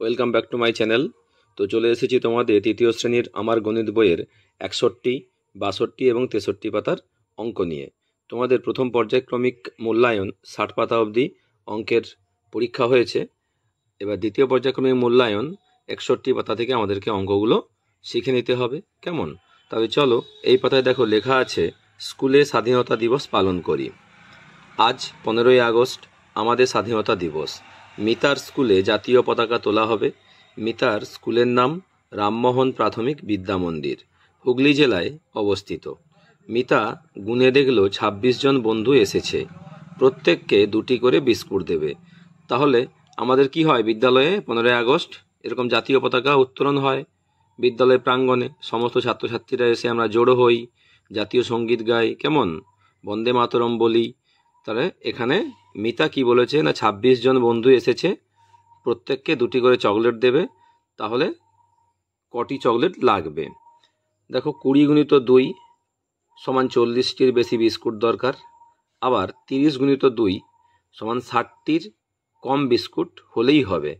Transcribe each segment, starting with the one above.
Welcome back to my channel. তো চলে এসেছি তোমাদের তৃতীয় শ্রেণীর আমার গণিত বইয়ের 61, 62 এবং 63 পাতার অঙ্ক নিয়ে। তোমাদের প্রথম পর্যায়ক্রমিক মূল্যায়ন 60 পাতা অবধি অঙ্কের পরীক্ষা হয়েছে। এবার দ্বিতীয় পর্যায়ক্রমিক মূল্যায়ন 61 পাতা থেকে আমাদেরকে অঙ্কগুলো শিখে নিতে হবে। কেমন? তবে চলো, এই পাতায় দেখো লেখা আছে, স্কুলে স্বাধীনতা দিবস পালন করি। আজ 15ই আগস্ট আমাদের স্বাধীনতা দিবস। মিতার স্কুলে জাতীয় পতাকা তোলা হবে। মিতার স্কুলের নাম রামমোহন প্রাথমিক বিদ্যা মন্দির, হুগলি জেলায় অবস্থিত। মিতা গুনে দেখলো 26 জন বন্ধু এসেছে, প্রত্যেককে 2টি করে বিস্কুট দেবে। তাহলে আমাদের কি হয়, বিদ্যালয়ে 15ই আগস্ট এরকম জাতীয় পতাকা উত্তোলন হয় বিদ্যালয় প্রাঙ্গণে। সমস্ত ছাত্রছাত্রীরা এসে আমরা জড়ো হই, জাতীয় সঙ্গীত গাই, কেমন, বন্দে মাতরম বলি। তাহলে এখানে মিতা কি বলেছে না, 26 জন বন্ধু এসেছে, প্রত্যেককে 2টি করে চকলেট দেবে। তাহলে কটি চকলেট লাগবে? দেখো, 20 গুণিত 2 সমান 40টির বেশি বিস্কুট দরকার। আবার 30 গুণিত 2 সমান 60টির কম বিস্কুট হলেই হবে,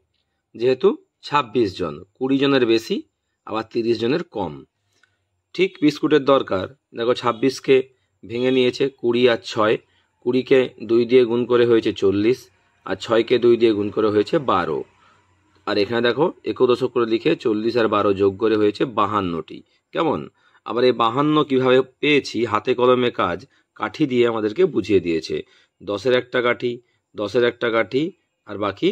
যেহেতু 26 জন, 20 জনের বেশি আবার 30 জনের কম। ঠিক বিস্কুটের দরকার। দেখো, 26কে ভেঙে নিয়েছে 20 আর 6, 20কে 2 দিয়ে গুণ করে হয়েছে 40, আর 6কে 2 দিয়ে গুণ করে হয়েছে 12। আর এখানে দেখো 11 করে লিখে 40 আর 12 যোগ করে হয়েছে 52টি। কেমন? আবার এই 52 কিভাবে পেয়েছি, হাতে কলমে কাজ, কাঠি দিয়ে আমাদেরকে বুঝিয়ে দিয়েছে। 10-এর একটা কাঠি, 10-এর একটা কাঠি, আর বাকি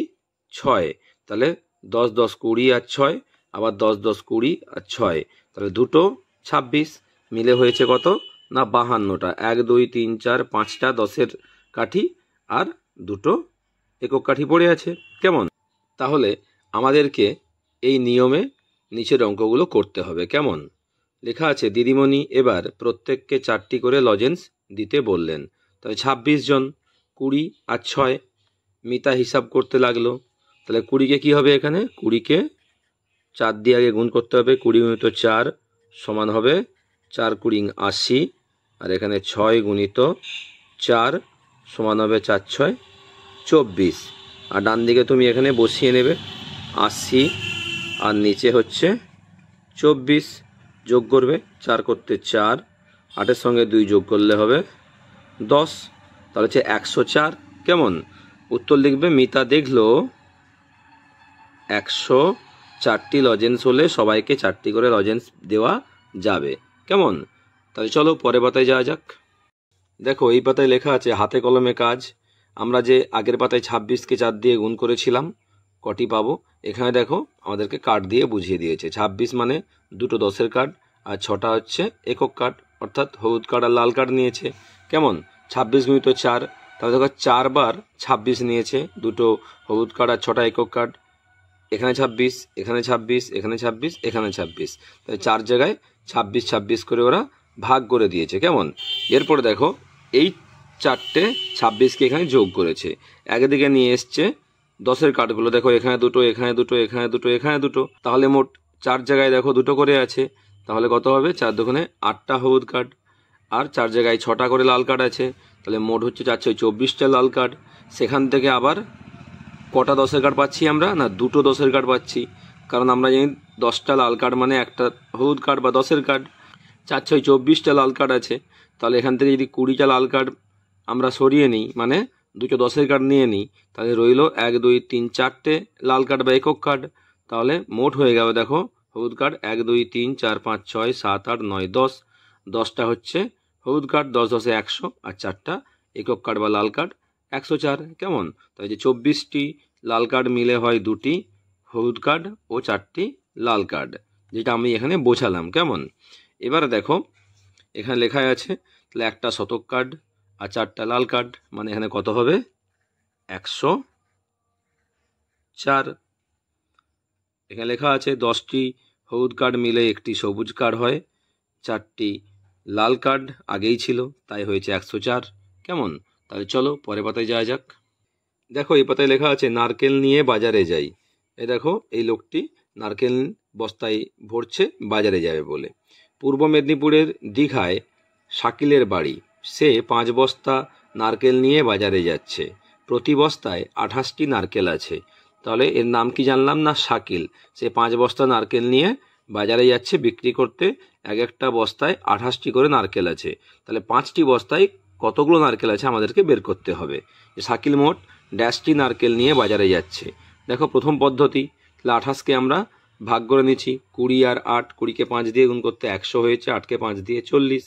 6। তাহলে 10 10 20 আর 6, আবার 10 10 20 আর 6, তাহলে দুটো 26 মিলে হয়েছে কত না 52টা। 1 2 3 4 5টা 10-এর কাঠি আর দুটো একক কাঠি পড়ে আছে। কেমন? তাহলে আমাদেরকে এই নিয়মে নিচের অঙ্কগুলো করতে হবে। কেমন? লেখা আছে, দিদিমণি এবার প্রত্যেককে 4টি করে লজেন্স দিতে বললেন। তাহলে 26 জন, 20 আর 6। মিতা হিসাব করতে লাগলো। তাহলে 20কে কি হবে, এখানে 20কে 4 দিয়ে আগে গুণ করতে হবে। 20 গুণিত 4 সমান হবে 4 20 80, আর এখানে 6 গুণিত 4 সমান হবে 4 6 24। আর ডান দিকে তুমি এখানে বসিয়ে নেবে 80, আর নিচে হচ্ছে 24 যোগ করবে। 4 করতে 4, 8-এর সঙ্গে 2 যোগ করলে হবে 10, তাহলে হচ্ছে 104। কেমন? উত্তর লিখবে, মিতা দেখলো 104টি লজেন্স হলে সবাইকে 4টি করে লজেন্স দেওয়া যাবে। কেমন? তাহলে চলো পরের পাতায় যাওয়া যাক। দেখো, এই পাতায় লেখা আছে, হাতে কলমে কাজ। আমরা যে আগের পাতায় 26কে 4 দিয়ে গুণ করেছিলাম, কটি পাবো? এখানে দেখো আমাদেরকে কার্ড দিয়ে বুঝিয়ে দিয়েছে। 26 মানে দুটো 10-এর কার্ড, আর 6টা হচ্ছে একক কার্ড, অর্থাৎ হলুদ কার্ড আর লাল কার্ড নিয়েছে। কেমন? 26 গুণিত 4, তাহলে দেখো 4 বার 26 নিয়েছে, দুটো হলুদ কার্ড আর 6টা একক কার্ড। এখানে 26, এখানে 26, এখানে 26, এখানে 26, তাই 4 জায়গায় 26 26 করে ওরা ভাগ করে দিয়েছে। কেমন? এরপরে দেখো, এই 4টে 26কে এখানে যোগ করেছে, একদিকে নিয়ে এসছে 10-এর কার্ডগুলো। দেখো, এখানে দুটো, এখানে দুটো, এখানে দুটো, এখানে দুটো, তাহলে মোট 4 জায়গায় দেখো দুটো করে আছে। তাহলে কত হবে? 4 দুগুণে 8টা হলুদ কার্ড, আর 4 জায়গায় 6টা করে লাল কার্ড আছে। তাহলে মোট হচ্ছে 4 6 24টা লাল কার্ড। সেখান থেকে আবার কটা 10-এর কার্ড পাচ্ছি আমরা? না, দুটো 10-এর কার্ড পাচ্ছি, কারণ আমরা জানি 10টা লাল কার্ড মানে একটা হলুদ কার্ড বা 10-এর কার্ড। 4 6 24টা লাল কার্ড আছে। তাহলে এখান থেকে যদি 20টা লাল কার্ড আমরা সরিয়ে নিই, মানে দুটো 10-এর কার্ড নিয়ে নিই, তাহলে রইল 1 2 3 4টে লাল কার্ড বা একক কার্ড। তাহলে মোট হয়ে গেল, দেখো, হলুদ কার্ড 1 2 3 4 5 6 7 8 9 10, 10টা হচ্ছে হলুদ কার্ড, 10 10 100, আর 4টা একক কার্ড বা লাল কার্ড 104। কেমন? তাই যে 24টি লাল কার্ড মিলে হয় 2টি হলুদ কার্ড ও 4টি লাল কার্ড, যেটা আমি এখানে বোঝালাম। কেমন? এবারে দেখো, এখানে লেখা আছে, তাহলে একটা শতক কার্ড আর 4টা লাল কার্ড, মানে এখানে কত হবে? 104। এখানে লেখা আছে 10টি হলুদ কার্ড মিলে একটি সবুজ কার্ড হয়, 4টি লাল কার্ড আগেই ছিল, তাই হয়েছে 104। কেমন? তাহলে চলো পরের পাতায় যাওয়া যাক। দেখো, এই পাতায় লেখা আছে, নারকেল নিয়ে বাজারে যাই। এই দেখো, এই লোকটি নারকেল বস্তায় ভরছে বাজারে যাবে বলে। পূর্ব মেদিনীপুরের দীঘায় শাকিলের বাড়ি। সে 5 বস্তা নারকেল নিয়ে বাজারে যাচ্ছে। প্রতি বস্তায় 28টি নারকেল আছে। তাহলে এর নাম কি জানলাম না, শাকিল। সে 5 বস্তা নারকেল নিয়ে বাজারে যাচ্ছে বিক্রি করতে। এক একটা বস্তায় 28টি করে নারকেল আছে। তাহলে 5টি বস্তায় কতগুলো নারকেল আছে আমাদেরকে বের করতে হবে। শাকিল মোট ড্যাশটি নারকেল নিয়ে বাজারে যাচ্ছে। দেখো প্রথম পদ্ধতি, তাহলে 28কে আমরা ভাগ করে নিচ্ছি। 20 আর 8, 20কে 5 দিয়ে গুণ করতে 100 হয়েছে, 8কে 5 দিয়ে 40।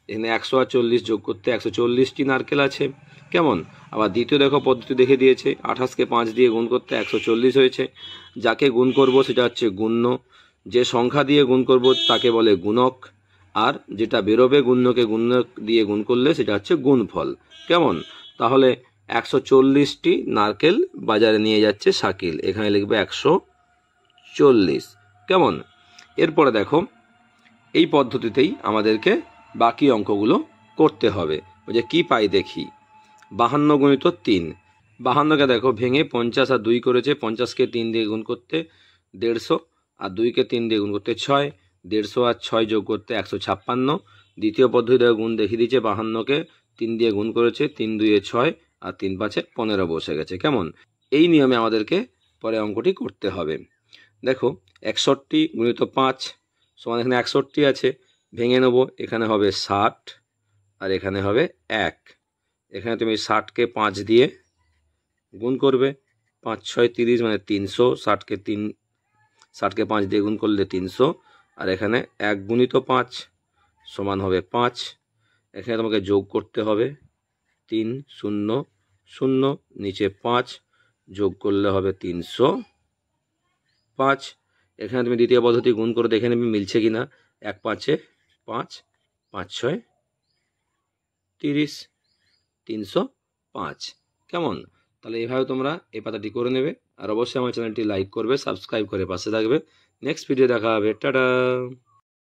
এখানে 100 আর 40 যোগ করতে 140টি নারকেল আছে। কেমন? আবার দ্বিতীয় দেখো পদ্ধতি দেখে দিয়েছে, 28কে 5 দিয়ে গুণ করতে 140 হয়েছে। যাকে গুণ করব সেটা হচ্ছে গুণ্য, যে সংখ্যা দিয়ে গুণ করব তাকে বলে গুণক, আর যেটা বেরোবে গুণ্যকে গুণক দিয়ে গুণ করলে সেটা হচ্ছে গুণফল। কেমন? তাহলে 140টি নারকেল বাজারে নিয়ে যাচ্ছে শাকিল, এখানে লিখবে 140। কেমন? এরপরে দেখো এই পদ্ধতিতেই আমাদেরকে বাকি অঙ্কগুলো করতে হবে। যে কি পাই দেখি, 52 গুণিত 3। 52কে দেখো ভেঙে 50 আর 2 করেছে। 50কে 3 দিয়ে গুণ করতে 150, আর 2কে 3 দিয়ে গুণ করতে 6। 150 আর 6 যোগ করতে 156। দ্বিতীয় পদ্ধতিতে গুণ দেখিয়ে দিচ্ছে, 52কে 3 দিয়ে গুণ করেছে, 3 2 6 আর 3 5 15 বসে গেছে। কেমন? এই নিয়মে আমাদেরকে পরে অঙ্কটি করতে হবে। দেখো 61 গুণিত 5 সমান, এখানে 61 আছে, ভেঙে নেব। এখানে হবে 60 আর এখানে হবে 1। এখানে তুমি 60কে 5 দিয়ে গুণ করবে, 5 6 30 মানে 300। 60কে 5 দিয়ে গুণ করলে 300, আর এখানে 1 গুণিত 5 সমান হবে 5। এখানে তোমাকে যোগ করতে হবে, 3 0 0 নিচে 5 যোগ করলে হবে 305। এখানে তুমি দ্বিতীয় পদ্ধতি গুণ করে দেখে নেবে মিলছে কিনা। 1 5 5, 5 6 30, 305। কেমন? তাহলে এইভাবে তোমরা এই পাতাটি করে নেবে। আর অবশ্যই আমার চ্যানেলটি লাইক করবে, সাবস্ক্রাইব করে পাশে থাকবে। নেক্সট ভিডিও দেখা হবে। টাটা।